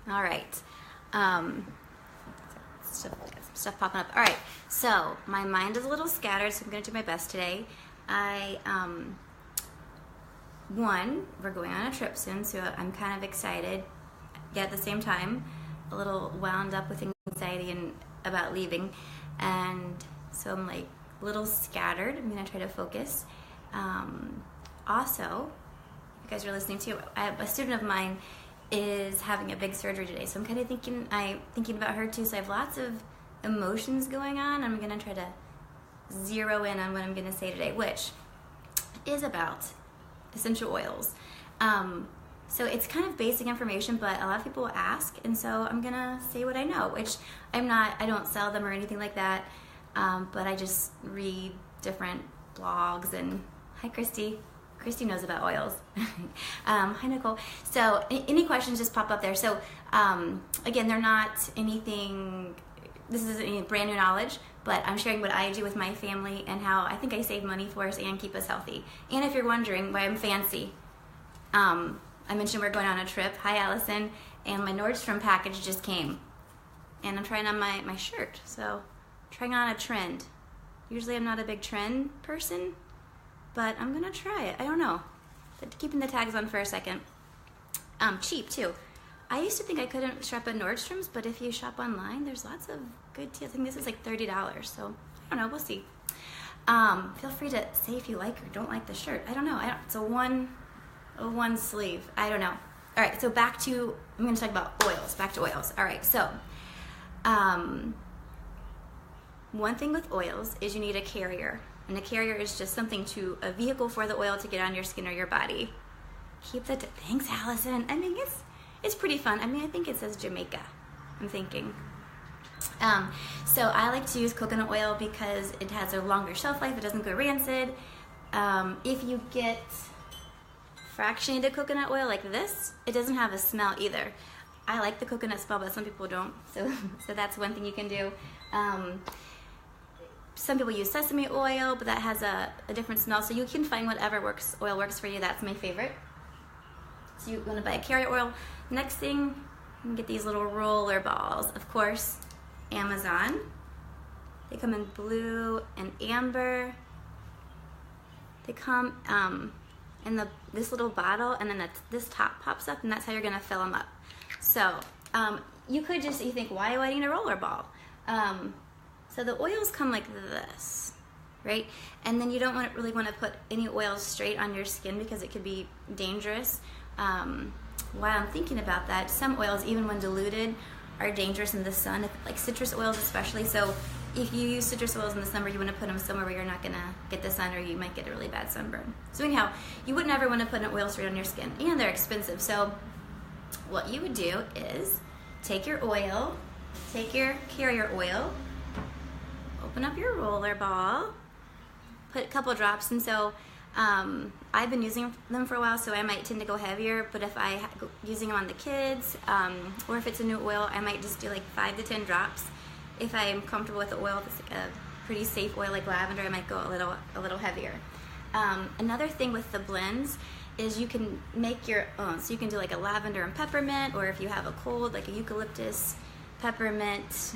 All right. Stuff popping up. All right. So my mind is a little scattered, so I'm going to do my best today. We're going on a trip soon, so I'm kind of excited, yet at the same time, a little wound up with anxiety and about leaving, and so I'm like a little scattered. I'm going to try to focus. Also, if you guys are listening to, a student of mine is having a big surgery today, so I'm kind of thinking about her too. So I have lots of emotions going on. I'm going to try to zero in on what I'm going to say today, which is about essential oils. So it's kind of basic information, but a lot of people ask, and so I'm going to say what I know, which I don't sell them or anything like that, but I just read different blogs. And hi, Christy. Christy knows about oils. Hi, Nicole. So any questions, just pop up there. So again, they're not anything, this isn't any brand new knowledge, but I'm sharing what I do with my family and how I think I save money for us and keep us healthy. And if you're wondering why I'm fancy, I mentioned we're going on a trip. Hi, Allison. And my Nordstrom package just came. And I'm trying on my shirt. So trying on a trend. Usually I'm not a big trend person, but I'm going to try it. I don't know. Keeping the tags on for a second. Cheap, too. I used to think I couldn't shop at Nordstrom's, but if you shop online, there's lots of good deals. I think this is like $30, so I don't know. We'll see. Feel free to say if you like or don't like the shirt. I don't know. It's a one sleeve. I don't know. All right, so I'm going to talk about oils. Back to oils. All right, so one thing with oils is you need a carrier. And a carrier is just a vehicle for the oil to get on your skin or your body. Thanks, Allison. I mean, it's pretty fun. I mean, I think it says Jamaica, I'm thinking. So I like to use coconut oil because it has a longer shelf life. It doesn't go rancid. If you get fractionated coconut oil like this, it doesn't have a smell either. I like the coconut smell, but some people don't. So that's one thing you can do. Some people use sesame oil, but that has a different smell. So you can find whatever oil works for you. That's my favorite. So you want to buy a carrier oil. Next thing, you can get these little roller balls. Of course, Amazon. They come in blue and amber. They come in this little bottle, and then this top pops up, and that's how you're going to fill them up. So you think, why do I need a roller ball? So the oils come like this, right? And then you don't really want to put any oils straight on your skin because it could be dangerous. While I'm thinking about that, some oils, even when diluted, are dangerous in the sun, like citrus oils especially. So if you use citrus oils in the summer, you want to put them somewhere where you're not going to get the sun, or you might get a really bad sunburn. So anyhow, you would never want to put an oil straight on your skin, and they're expensive. So what you would do is take your carrier oil, open up your roller ball, put a couple drops, and so I've been using them for a while, so I might tend to go heavier, but if using them on the kids, or if it's a new oil, I might just do like 5 to 10 drops. If I'm comfortable with the oil, if it's like a pretty safe oil like lavender, I might go a little heavier. Another thing with the blends is you can make your own. So you can do like a lavender and peppermint, or if you have a cold, like a eucalyptus, peppermint,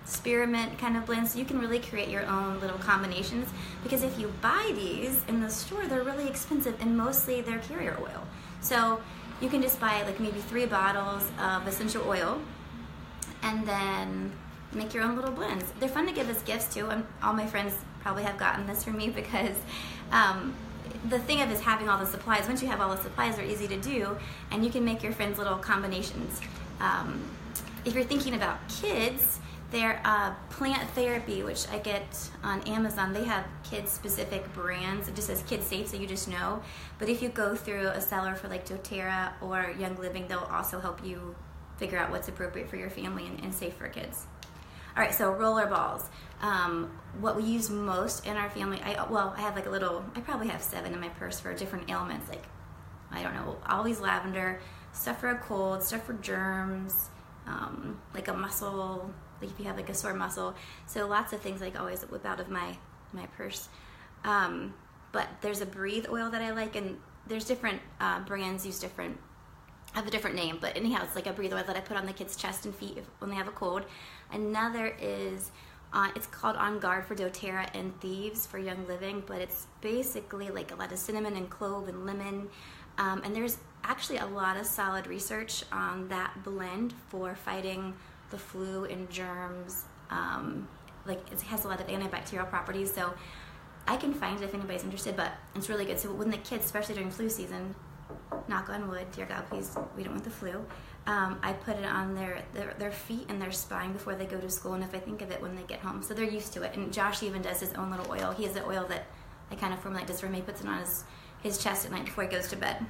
spearmint kind of blend. So you can really create your own little combinations, because if you buy these in the store, they're really expensive, and mostly they're carrier oil. So you can just buy like maybe 3 bottles of essential oil and then make your own little blends. They're fun to give as gifts too. All my friends probably have gotten this from me, because the thing of is having all the supplies. Once you have all the supplies, they're easy to do, and you can make your friends little combinations. If you're thinking about kids, their Plant Therapy, which I get on Amazon, they have kids-specific brands. It just says Kids Safe, so you just know. But if you go through a seller for like doTERRA or Young Living, they'll also help you figure out what's appropriate for your family and safe for kids. All right, so roller balls. What we use most in our family, I have like I probably have 7 in my purse for different ailments. Like, I don't know, always lavender, stuff for a cold, stuff for germs, like a muscle, like if you have like a sore muscle. So lots of things like always whip out of my purse. But there's a Breathe oil that I like, and there's different brands use different I have a different name, but anyhow, it's like a breathe oil that I put on the kids' chest and feet when they have a cold. Another is, it's called On Guard for doTERRA and Thieves for Young Living, but it's basically like a lot of cinnamon and clove and lemon. And there's actually a lot of solid research on that blend for fighting the flu and germs. Like it has a lot of antibacterial properties, so I can find it if anybody's interested, but it's really good. So when the kids, especially during flu season, knock on wood, dear God, please, we don't want the flu, I put it on their feet and their spine before they go to school, and if I think of it when they get home, so they're used to it. And Josh even does his own little oil. He has the oil that I kind of formulate just for me. He puts it on his chest at night before he goes to bed.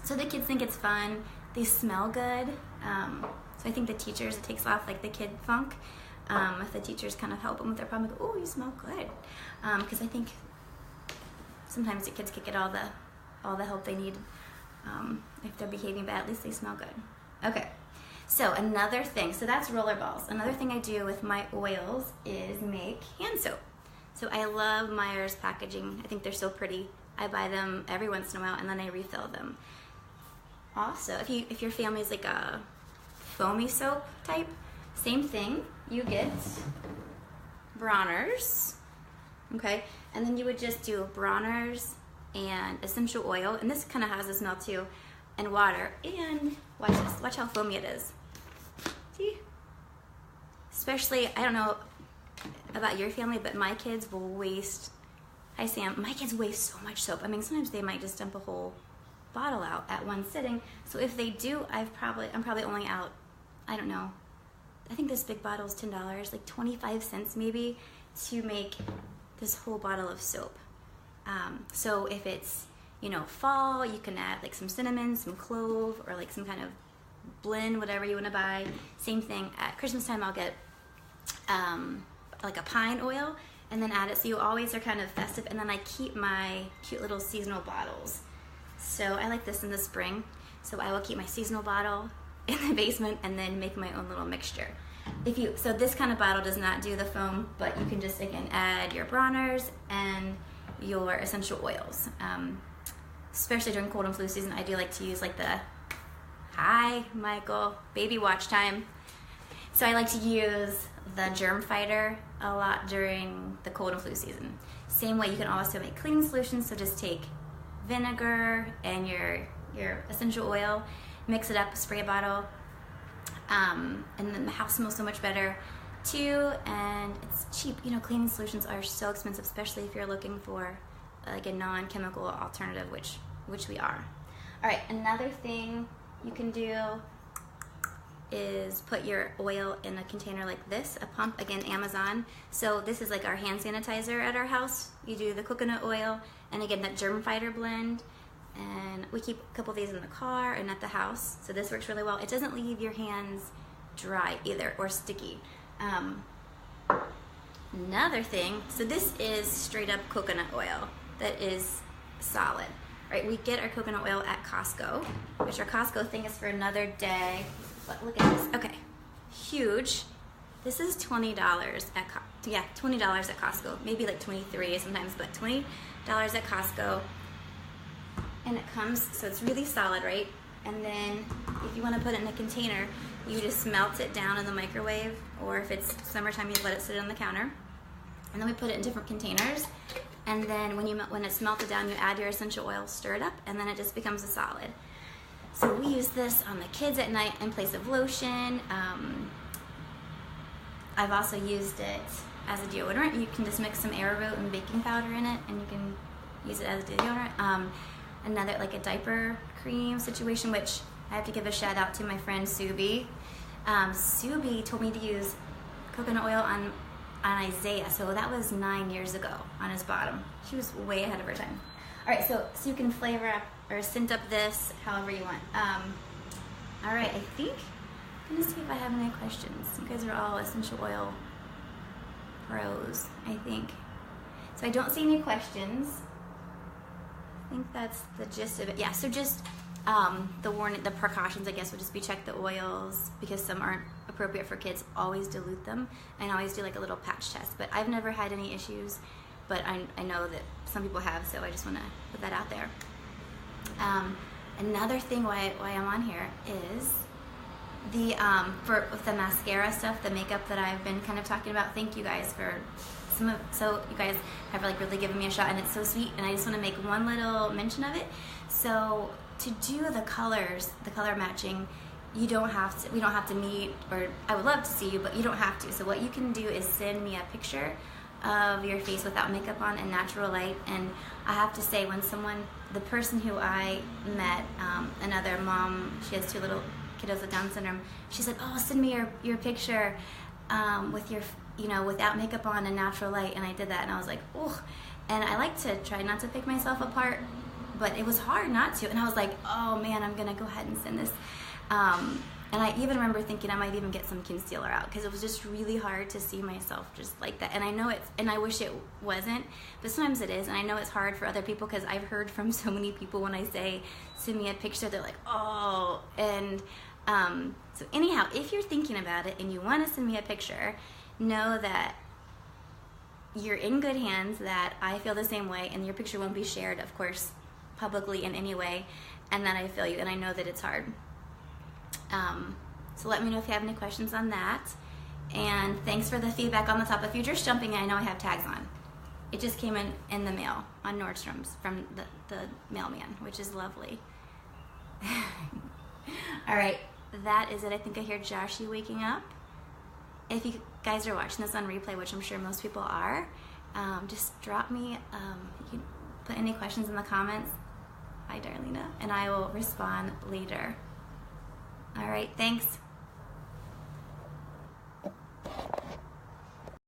So the kids think it's fun. They smell good. So I think the teachers, it takes off like the kid funk. If the teachers kind of help them with their problem, go, oh, you smell good. Because I think sometimes the kids could get all the help they need. If they're behaving bad, at least they smell good. Okay, so another thing, so that's rollerballs. Another thing I do with my oils is make hand soap. So I love Meyer's packaging. I think they're so pretty. I buy them every once in a while and then I refill them. Also, if your family is like a foamy soap type, same thing. You get Bronner's, okay? And then you would just do Bronner's and essential oil, and this kind of has a smell too, and water. And watch this, watch how foamy it is. See? Especially, I don't know about your family, but my kids will waste, hi Sam, my kids waste so much soap. I mean, sometimes they might just dump a whole bottle out at one sitting. So if they do, I'm probably only out, I don't know, I think this big bottle is $10, like 25 cents maybe, to make this whole bottle of soap. So if it's, fall, you can add like some cinnamon, some clove, or like some kind of blend, whatever you want to buy. Same thing, at Christmas time I'll get like a pine oil and then add it, so you always are kind of festive. And then I keep my cute little seasonal bottles. So I like this in the spring, so I will keep my seasonal bottle in the basement and then make my own little mixture. So this kind of bottle does not do the foam, but you can just, again, add your Bronner's and your essential oils. Especially during cold and flu season, I do like to use like hi Michael, baby watch time. So I like to use the Germ Fighter a lot during the cold and flu season. Same way, you can also make cleaning solutions, so just take vinegar and your essential oil, mix it up, spray a bottle, and then the house smells so much better too, and it's cheap. Cleaning solutions are so expensive, especially if you're looking for like a non-chemical alternative, which we are. All right, another thing you can do is put your oil in a container like this, a pump, again, Amazon. So this is like our hand sanitizer at our house. You do the coconut oil, and again, that Germ Fighter blend. And we keep a couple of these in the car and at the house. So this works really well. It doesn't leave your hands dry either or sticky. Another thing, so this is straight up coconut oil that is solid. Right, we get our coconut oil at Costco, which our Costco thing is for another day. But look at this. Okay, huge. This is $20 at $20 at Costco. Maybe like 23 sometimes, but $20 at Costco. And it comes, so it's really solid, right? And then if you want to put it in a container, you just melt it down in the microwave, or if it's summertime, you let it sit on the counter. And then we put it in different containers. And then when it's melted down, you add your essential oil, stir it up, and then it just becomes a solid. So we use this on the kids at night in place of lotion. I've also used it as a deodorant. You can just mix some arrowroot and baking powder in it, and you can use it as a deodorant. Another, like a diaper cream situation, which I have to give a shout out to my friend Subi. Subi told me to use coconut oil on Isaiah, so that was 9 years ago, on his bottom. She was way ahead of her time. All right, so you can flavor up or scent up this however you want. All right, I think I'm gonna see if I have any questions. You guys are all essential oil pros, I think. So I don't see any questions. I think that's the gist of it. Yeah, so just the precautions, I guess, would just be check the oils, because some aren't appropriate for kids. Always dilute them, and always do like a little patch test. But I've never had any issues, but I know that some people have, so I just want to put that out there. Another thing why I'm on here is the with the mascara stuff, the makeup that I've been kind of talking about. Thank you guys for so you guys have like really given me a shot, and it's so sweet, and I just want to make one little mention of it. So to do the colors, the color matching, we don't have to meet, or I would love to see you, but you don't have to. So what you can do is send me a picture of your face without makeup on and natural light. And I have to say, when the person who I met, another mom, she has 2 little kiddos with Down syndrome, she's like, oh, send me your picture with your, without makeup on and natural light. And I did that, and I was like, oh. And I like to try not to pick myself apart, but it was hard not to. And I was like, oh man, I'm gonna go ahead and send this. And I even remember thinking I might even get some concealer out, because it was just really hard to see myself just like that. And I know and I wish it wasn't, but sometimes it is. And I know it's hard for other people, because I've heard from so many people when I say, send me a picture, they're like, oh. And so anyhow, if you're thinking about it and you want to send me a picture, know that you're in good hands, that I feel the same way, and your picture won't be shared, of course, publicly in any way, and that I feel you, and I know that it's hard. So let me know if you have any questions on that. And thanks for the feedback on the top. If you're just jumping in, I know I have tags on. It just came in the mail on Nordstrom's from the mailman, which is lovely. All right, that is it. I think I hear Joshy waking up. If you guys are watching this on replay, which I'm sure most people are, just drop me, you can put any questions in the comments. Hi, Darlena, and I will respond later. All right, thanks.